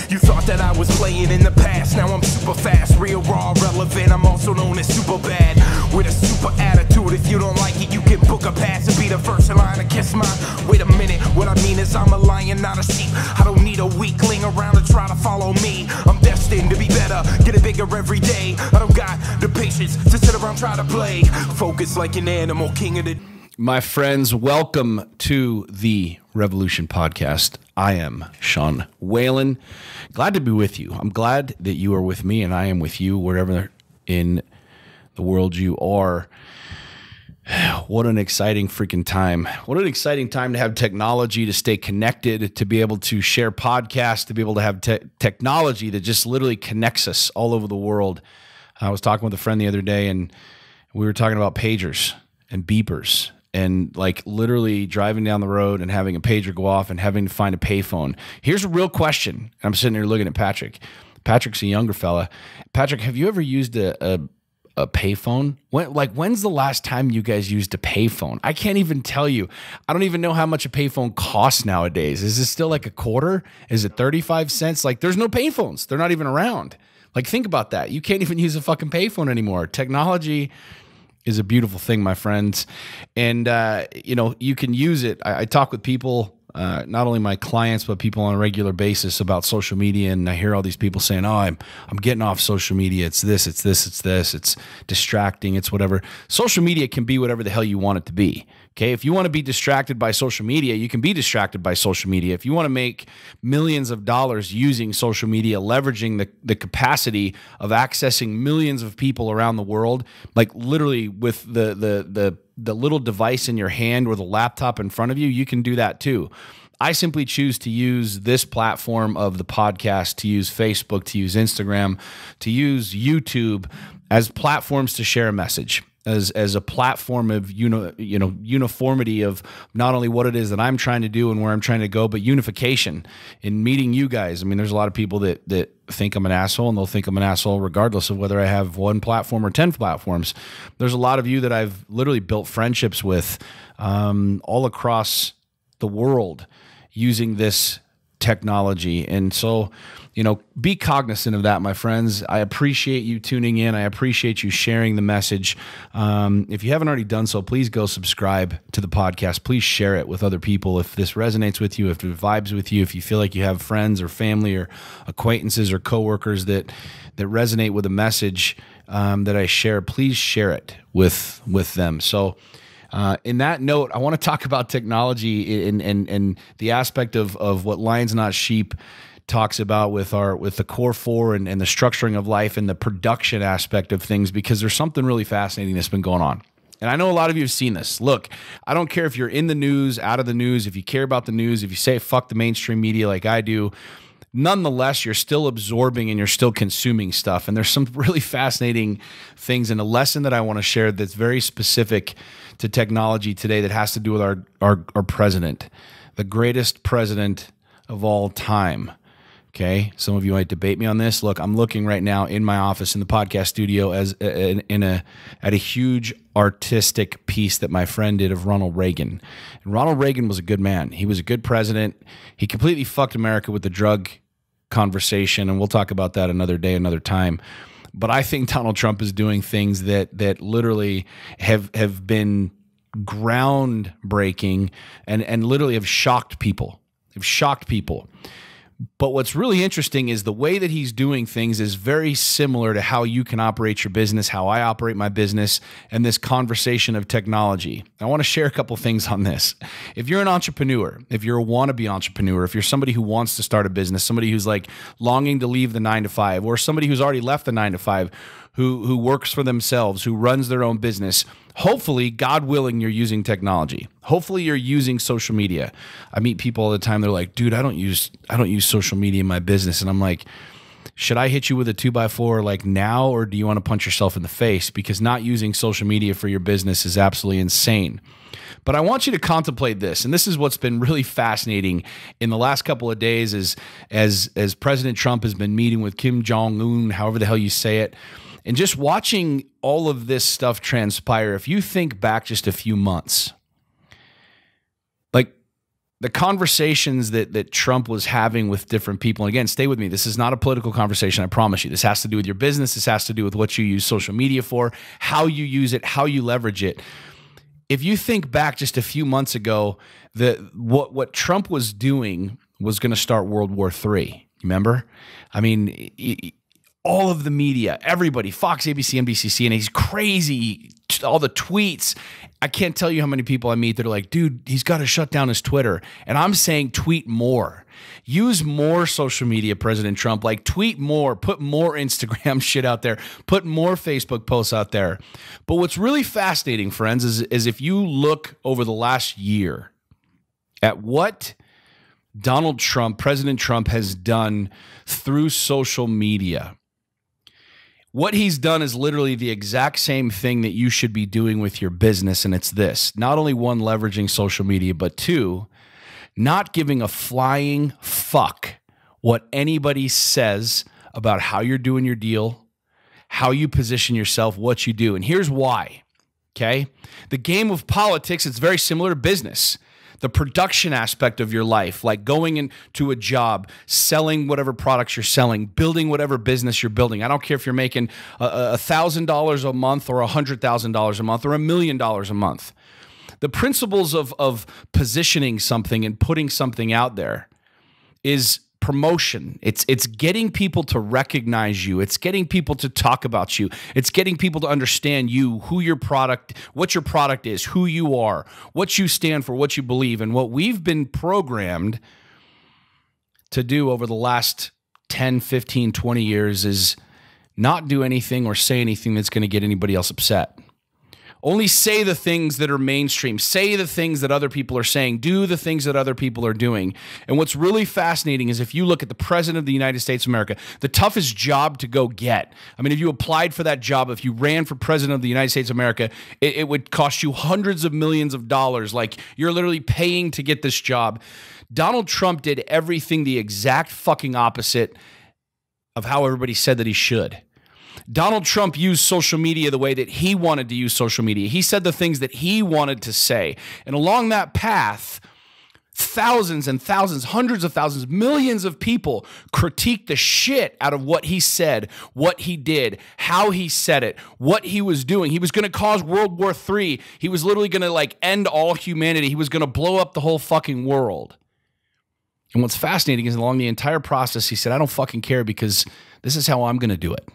You thought that I was playing in the past. Now I'm super fast, real raw, relevant. I'm also known as super bad, with a super attitude. If you don't like it, you can book a pass and be the first in line to kiss my. Wait a minute, what I mean is I'm a lion, not a sheep. I don't need a weakling around to try to follow me. I'm destined to be better, getting bigger every day. I don't got the patience to sit around try to play. Focus like an animal, king of the... My friends, welcome to the Revolution Podcast. I am Sean Whalen. Glad to be with you. I'm glad that you are with me and I am with you wherever in the world you are. What an exciting freaking time. What an exciting time to have technology, to stay connected, to be able to share podcasts, to be able to have technology that just literally connects us all over the world. I was talking with a friend the other day and we were talking about pagers and beepers. And like literally driving down the road and having a pager go off and having to find a payphone. Here's a real question. I'm sitting here looking at Patrick. Patrick's a younger fella. Patrick, have you ever used a payphone? When's the last time you guys used a payphone? I can't even tell you. I don't even know how much a payphone costs nowadays. Is it still like a quarter? Is it 35 cents? Like there's no payphones. They're not even around. Like think about that. You can't even use a fucking payphone anymore. Technology is a beautiful thing, my friends. And, you can use it. I talk with people, not only my clients, but people on a regular basis about social media. And I hear all these people saying, oh, I'm getting off social media. It's this, it's this, it's this. It's distracting. It's whatever. Social media can be whatever the hell you want it to be. Okay. If you want to be distracted by social media, you can be distracted by social media. If you want to make millions of dollars using social media, leveraging the capacity of accessing millions of people around the world, like literally with the little device in your hand or the laptop in front of you, you can do that too. I simply choose to use this platform of the podcast, to use Facebook, to use Instagram, to use YouTube as platforms to share a message. As a platform of uniformity of not only what it is that I'm trying to do and where I'm trying to go, but unification in meeting you guys. I mean, there's a lot of people that think I'm an asshole, and they'll think I'm an asshole regardless of whether I have one platform or 10 platforms. There's a lot of you that I've literally built friendships with all across the world using this technology. And so, be cognizant of that, my friends. I appreciate you tuning in. I appreciate you sharing the message. If you haven't already done so, please go subscribe to the podcast. Please share it with other people. If this resonates with you, if it vibes with you, if you feel like you have friends or family or acquaintances or coworkers that resonate with the message that I share, please share it with them. So, in that note, I want to talk about technology and the aspect of what Lions Not Sheep talks about with the core four and the structuring of life and the production aspect of things, because there's something really fascinating that's been going on. And I know a lot of you have seen this. Look, I don't care if you're in the news, out of the news, if you care about the news, if you say fuck the mainstream media like I do, nonetheless, you're still absorbing and you're still consuming stuff. And there's some really fascinating things, and a lesson that I want to share that's very specific to technology today that has to do with our president, the greatest president of all time. Okay, some of you might debate me on this. Look, I'm looking right now in my office in the podcast studio at a huge artistic piece that my friend did of Ronald Reagan. And Ronald Reagan was a good man. He was a good president. He completely fucked America with the drug conversation, and we'll talk about that another day, another time. But I think Donald Trump is doing things that literally have been groundbreaking and literally have shocked people. But what's really interesting is the way that he's doing things is very similar to how you can operate your business, how I operate my business, and this conversation of technology. I want to share a couple things on this. If you're an entrepreneur, if you're a wannabe entrepreneur, if you're somebody who wants to start a business, somebody who's like longing to leave the 9-to-5, or somebody who's already left the 9-to-5, who works for themselves, who runs their own business, hopefully, God willing, you're using technology. Hopefully you're using social media. I meet people all the time. They're like, dude, I don't use social media in my business. And I'm like, should I hit you with a 2x4 like now, or do you want to punch yourself in the face? Because not using social media for your business is absolutely insane. But I want you to contemplate this, and this is what's been really fascinating in the last couple of days as President Trump has been meeting with Kim Jong-un, however the hell you say it, and just watching all of this stuff transpire. If you think back just a few months, like the conversations that Trump was having with different people, and again, stay with me, this is not a political conversation, I promise you. This has to do with your business. This has to do with what you use social media for, how you use it, how you leverage it. If you think back just a few months ago, what Trump was doing was going to start World War III. Remember? I mean, all of the media, everybody, Fox, ABC, NBC, CNN, he's crazy, all the tweets. I can't tell you how many people I meet that are like, dude, he's got to shut down his Twitter. And I'm saying tweet more. Use more social media, President Trump. Like, tweet more, put more Instagram shit out there, put more Facebook posts out there. But what's really fascinating, friends, is if you look over the last year at what Donald Trump, President Trump, has done through social media. What he's done is literally the exact same thing that you should be doing with your business, and it's this. Not only one, leveraging social media, but two, not giving a flying fuck what anybody says about how you're doing your deal, how you position yourself, what you do. And here's why, okay? The game of politics, it's very similar to business. The production aspect of your life, like going into a job, selling whatever products you're selling, building whatever business you're building. I don't care if you're making $1,000 a month or $100,000 a month or $1 million a month. The principles of positioning something and putting something out there is promotion. It's getting people to recognize you. It's getting people to talk about you. It's getting people to understand you, who your product, what your product is, who you are, what you stand for, what you believe. And what we've been programmed to do over the last 10, 15, 20 years is not do anything or say anything that's going to get anybody else upset. Only say the things that are mainstream. Say the things that other people are saying. Do the things that other people are doing. And what's really fascinating is if you look at the President of the United States of America, the toughest job to go get. I mean, if you applied for that job, if you ran for President of the United States of America, it would cost you hundreds of millions of dollars. Like, you're literally paying to get this job. Donald Trump did everything the exact fucking opposite of how everybody said that he should. Donald Trump used social media the way that he wanted to use social media. He said the things that he wanted to say. And along that path, thousands and thousands, hundreds of thousands, millions of people critiqued the shit out of what he said, what he did, how he said it, what he was doing. He was going to cause World War III. He was literally going to end all humanity. He was going to blow up the whole fucking world. And what's fascinating is along the entire process, he said, I don't fucking care because this is how I'm going to do it.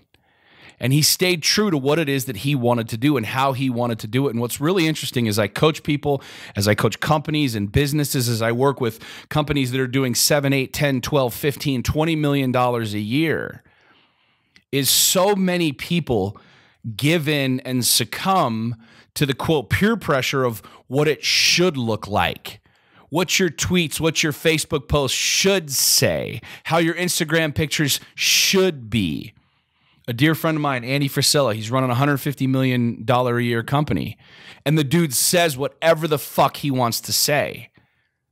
And he stayed true to what it is that he wanted to do and how he wanted to do it. And what's really interesting is I coach people, as I coach companies and businesses, as I work with companies that are doing 7, 8, 10, 12, 15, $20 million a year, is so many people give in and succumb to the, quote, peer pressure of what it should look like. What your tweets, what your Facebook posts should say, how your Instagram pictures should be. A dear friend of mine, Andy Frisella, he's running a $150 million a year company. And the dude says whatever the fuck he wants to say.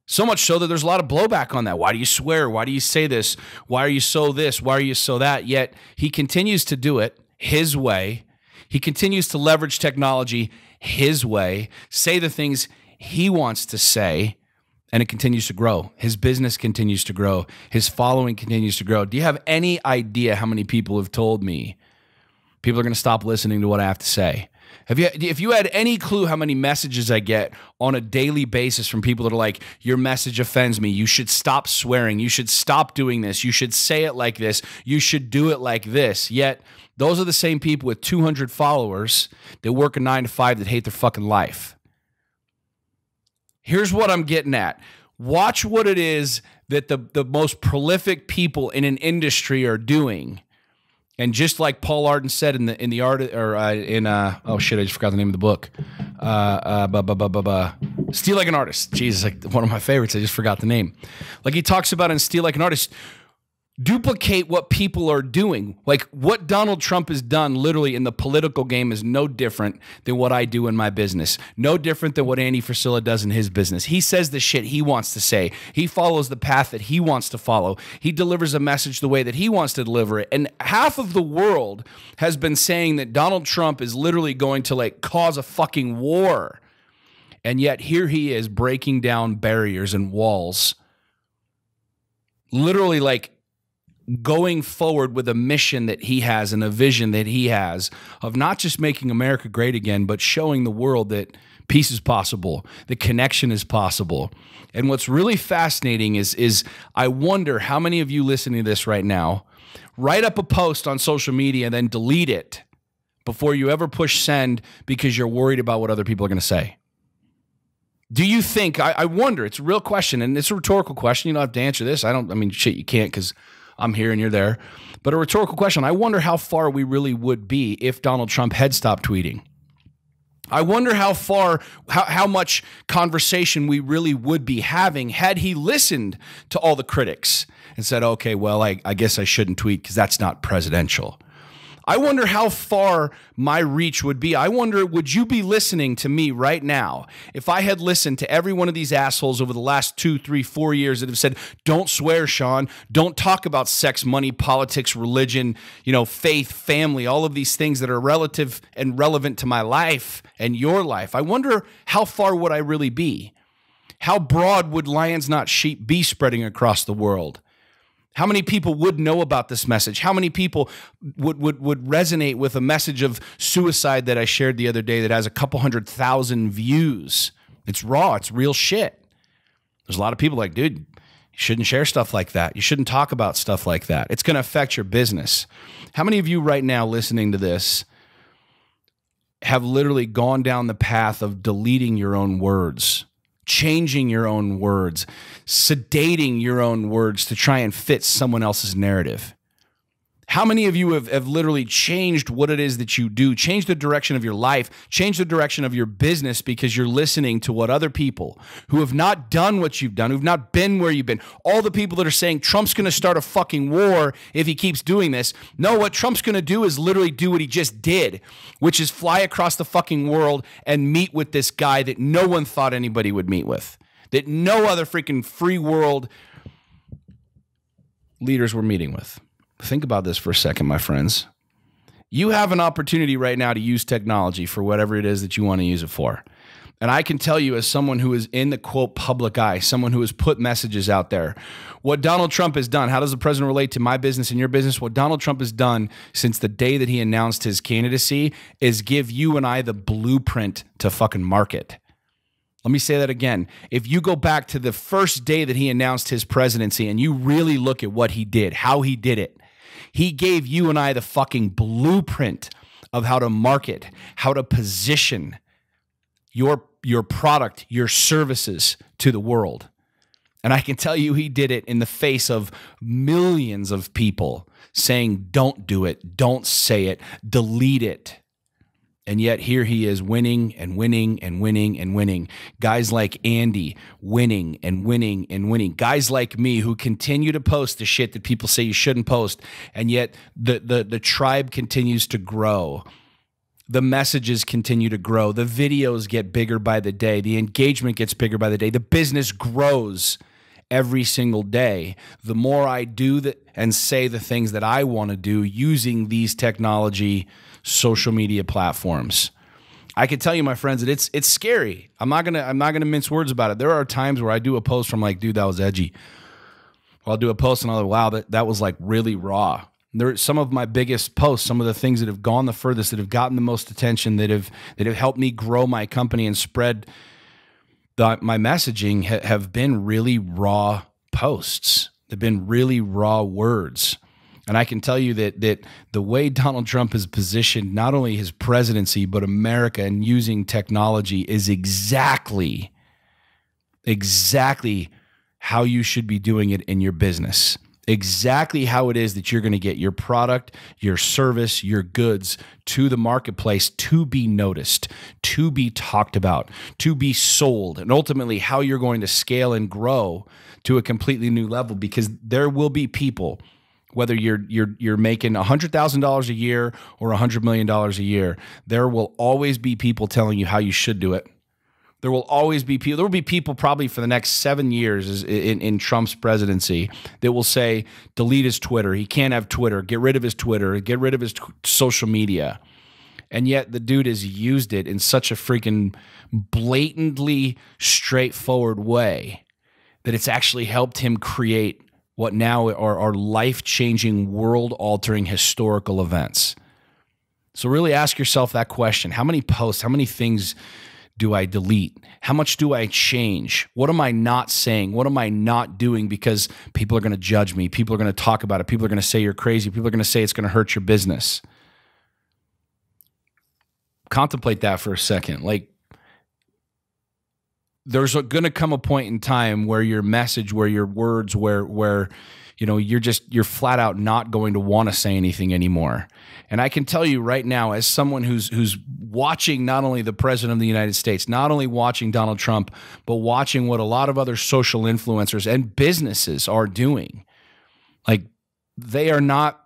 So much so that there's a lot of blowback on that. Why do you swear? Why do you say this? Why are you so this? Why are you so that? Yet he continues to do it his way. He continues to leverage technology his way, say the things he wants to say, and it continues to grow. His business continues to grow. His following continues to grow. Do you have any idea how many people have told me people are going to stop listening to what I have to say? If you had any clue how many messages I get on a daily basis from people that are like, your message offends me. You should stop swearing. You should stop doing this. You should say it like this. You should do it like this. Yet those are the same people with 200 followers that work a 9 to 5 that hate their fucking life. Here's what I'm getting at. Watch what it is that the most prolific people in an industry are doing. And just like Paul Arden said in the art or oh shit, I just forgot the name of the book. Steal Like an Artist. Jesus, like one of my favorites. I just forgot the name. Like he talks about in Steal Like an Artist, duplicate what people are doing. Like what Donald Trump has done literally in the political game is no different than what I do in my business. No different than what Andy Frisella does in his business. He says the shit he wants to say. He follows the path that he wants to follow. He delivers a message the way that he wants to deliver it. And half of the world has been saying that Donald Trump is literally going to cause a fucking war. And yet here he is breaking down barriers and walls, literally like going forward with a mission that he has and a vision that he has of not just making America great again, but showing the world that peace is possible, that connection is possible. And what's really fascinating is I wonder how many of you listening to this right now write up a post on social media and then delete it before you ever push send because you're worried about what other people are going to say. Do you think, I wonder, it's a real question, and it's a rhetorical question. You don't have to answer this. Shit, you can't because I'm here and you're there. But a rhetorical question. I wonder how far we really would be if Donald Trump had stopped tweeting. I wonder how much conversation we really would be having had he listened to all the critics and said, okay, well, I guess I shouldn't tweet because that's not presidential. I wonder how far my reach would be. I wonder, would you be listening to me right now if I had listened to every one of these assholes over the last 2, 3, 4 years that have said, don't swear, Sean, don't talk about sex, money, politics, religion, faith, family, all of these things that are relative and relevant to my life and your life. I wonder how far would I really be? How broad would Lions Not Sheep be spreading across the world? How many people would know about this message? How many people would resonate with a message of suicide that I shared the other day that has a couple 100,000 views? It's raw. It's real shit. There's a lot of people like, dude, you shouldn't share stuff like that. You shouldn't talk about stuff like that. It's going to affect your business. How many of you right now listening to this have literally gone down the path of deleting your own words, changing your own words, sedating your own words to try and fit someone else's narrative? How many of you have literally changed what it is that you do, changed the direction of your life, changed the direction of your business because you're listening to what other people who have not done what you've done, who've not been where you've been, all the people that are saying Trump's going to start a fucking war if he keeps doing this. No, what Trump's going to do is literally do what he just did, which is fly across the fucking world and meet with this guy that no one thought anybody would meet with, that no other freaking free world leaders were meeting with. Think about this for a second, my friends. You have an opportunity right now to use technology for whatever it is that you want to use it for. And I can tell you, as someone who is in the, quote, public eye, someone who has put messages out there, what Donald Trump has done, how does the president relate to my business and your business? What Donald Trump has done since the day that he announced his candidacy is give you and I the blueprint to fucking market. Let me say that again. If you go back to the first day that he announced his presidency and you really look at what he did, how he did it, he gave you and I the fucking blueprint of how to market, how to position your product, your services to the world. And I can tell you he did it in the face of millions of people saying, don't do it, don't say it, delete it. And yet here he is winning and winning and winning and winning. Guys like Andy winning and winning and winning. Guys like me who continue to post the shit that people say you shouldn't post. And yet the tribe continues to grow. The messages continue to grow. The videos get bigger by the day. The engagement gets bigger by the day. The business grows every single day. The more I do that and say the things that I want to do using these technology social media platforms. I can tell you, my friends, that it's scary. I'm not gonna mince words about it. There are times where I do a post from like, dude, that was edgy. Or I'll do a post and I'll wow, that was like really raw. There are some of my biggest posts, some of the things that have gone the furthest, that have gotten the most attention, that have helped me grow my company and spread my messaging have been really raw posts. They've been really raw words. And I can tell you that the way Donald Trump has positioned not only his presidency, but America and using technology is exactly how you should be doing it in your business. Exactly how it is that you're going to get your product, your service, your goods to the marketplace to be noticed, to be talked about, to be sold, and ultimately how you're going to scale and grow to a completely new level, because there will be people, whether you're making $100,000 a year or $100 million a year, there will always be people telling you how you should do it. There will always be people. There will be people probably for the next 7 years in Trump's presidency that will say, delete his Twitter. He can't have Twitter. Get rid of his Twitter. Get rid of his social media. And yet the dude has used it in such a freaking blatantly straightforward way that it's actually helped him create what now are life-changing, world-altering historical events. So really ask yourself that question. How many posts, how many things do I delete? How much do I change? What am I not saying? What am I not doing because people are going to judge me? People are going to talk about it. People are going to say you're crazy. People are going to say it's going to hurt your business. Contemplate that for a second. Like, there's going to come a point in time where your message, where your words, where you know, you're flat out not going to want to say anything anymore. And I can tell you right now, as someone who's watching not only the president of the United States, not only watching Donald Trump, but watching what a lot of other social influencers and businesses are doing, like they're not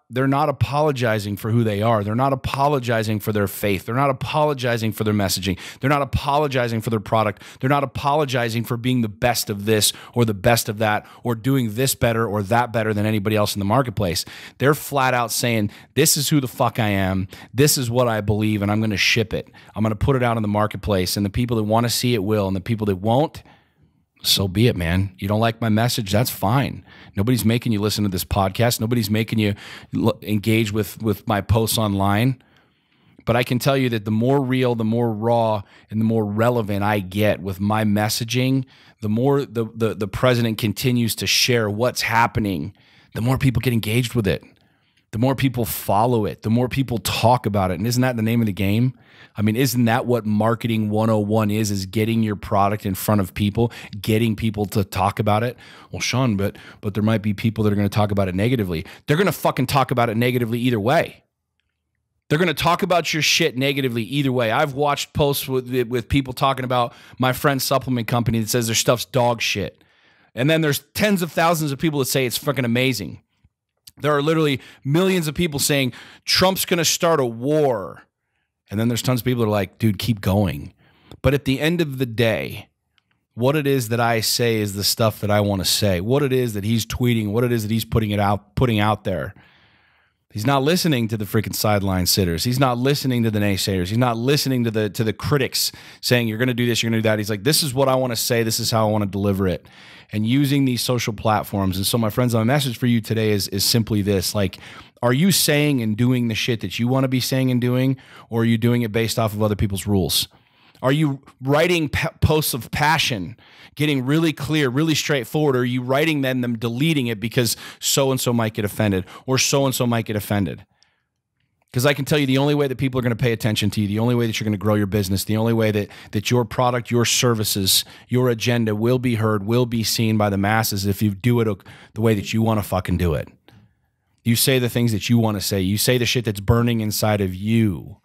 apologizing for who they are. They're not apologizing for their faith. They're not apologizing for their messaging. They're not apologizing for their product. They're not apologizing for being the best of this or the best of that or doing this better or that better than anybody else in the marketplace. They're flat out saying, this is who the fuck I am. This is what I believe, and I'm going to ship it. I'm going to put it out in the marketplace, and the people that want to see it will, and the people that won't, so be it, man. You don't like my message? That's fine. Nobody's making you listen to this podcast. Nobody's making you engage with my posts online. But I can tell you that the more real, the more raw, and the more relevant I get with my messaging, the more the president continues to share what's happening, the more people get engaged with it. The more people follow it, the more people talk about it. And isn't that the name of the game? I mean, isn't that what marketing 101 is getting your product in front of people, getting people to talk about it? Well, Sean, but there might be people that are going to talk about it negatively. They're going to fucking talk about it negatively either way. They're going to talk about your shit negatively either way. I've watched posts with people talking about my friend's supplement company that says their stuff's dog shit. And then there's tens of thousands of people that say it's freaking amazing. There are literally millions of people saying Trump's going to start a war. And then there's tons of people that are like, dude, keep going. But at the end of the day, what it is that I say is the stuff that I want to say. What it is that he's tweeting, what it is that he's putting out there. He's not listening to the freaking sideline sitters. He's not listening to the naysayers. He's not listening to the critics saying you're going to do this, you're going to do that. He's like, this is what I want to say. This is how I want to deliver it. And using these social platforms. And so, my friends, my message for you today is simply this. Like, are you saying and doing the shit that you want to be saying and doing, or are you doing it based off of other people's rules? Are you writing posts of passion, getting really clear, really straightforward, or are you writing them deleting it because so-and-so might get offended or so-and-so might get offended? Because I can tell you the only way that people are going to pay attention to you, the only way that you're going to grow your business, the only way that your product, your services, your agenda will be heard, will be seen by the masses if you do it the way that you want to fucking do it. You say the things that you want to say. You say the shit that's burning inside of you.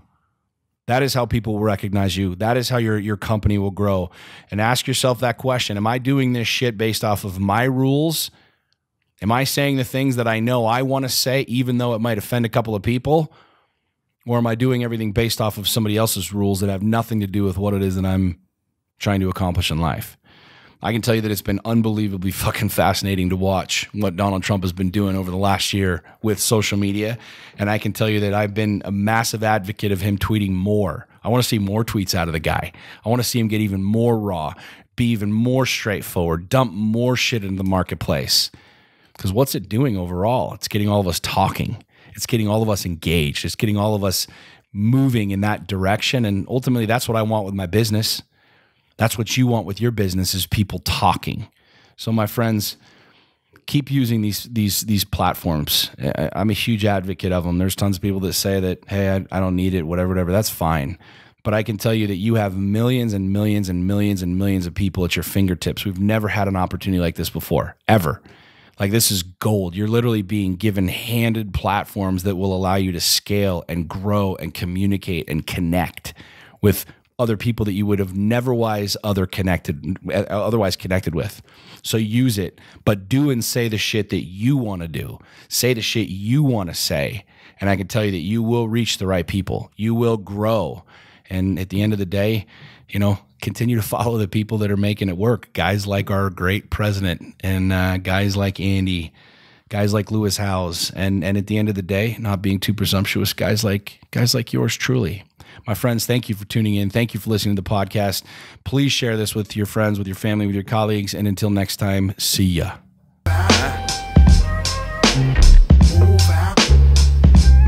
That is how people will recognize you. That is how your company will grow. And ask yourself that question. Am I doing this shit based off of my rules? Am I saying the things that I know I want to say, even though it might offend a couple of people? Or am I doing everything based off of somebody else's rules that have nothing to do with what it is that I'm trying to accomplish in life? I can tell you that it's been unbelievably fucking fascinating to watch what Donald Trump has been doing over the last year with social media. And I can tell you that I've been a massive advocate of him tweeting more. I want to see more tweets out of the guy. I want to see him get even more raw, be even more straightforward, dump more shit into the marketplace. Because what's it doing overall? It's getting all of us talking. It's getting all of us engaged. It's getting all of us moving in that direction. And ultimately, that's what I want with my business. That's what you want with your business, is people talking. So my friends, keep using these platforms. I'm a huge advocate of them. There's tons of people that say that, hey, I don't need it, whatever. That's fine. But I can tell you that you have millions and millions and millions and millions of people at your fingertips. We've never had an opportunity like this before, ever. Like, this is gold. You're literally being given handed platforms that will allow you to scale and grow and communicate and connect with other people that you would have otherwise connected with. So use it, but do and say the shit that you want to do. Say the shit you want to say. And I can tell you that you will reach the right people. You will grow. And at the end of the day, continue to follow the people that are making it work. Guys like our great president, and guys like Andy, guys like Lewis Howes, and at the end of the day, not being too presumptuous, guys like yours truly. My friends, thank you for tuning in. Thank you for listening to the podcast. Please share this with your friends, with your family, with your colleagues. And until next time, see ya.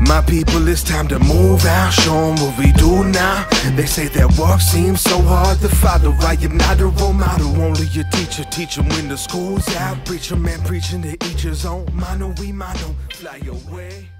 My people, it's time to move out, show 'em what we do now. They say that walk seems so hard to follow. I am not a role model, only a teacher. Teach 'em when the school's out. Preacher man preaching to each his own. Mano, we mano, fly away.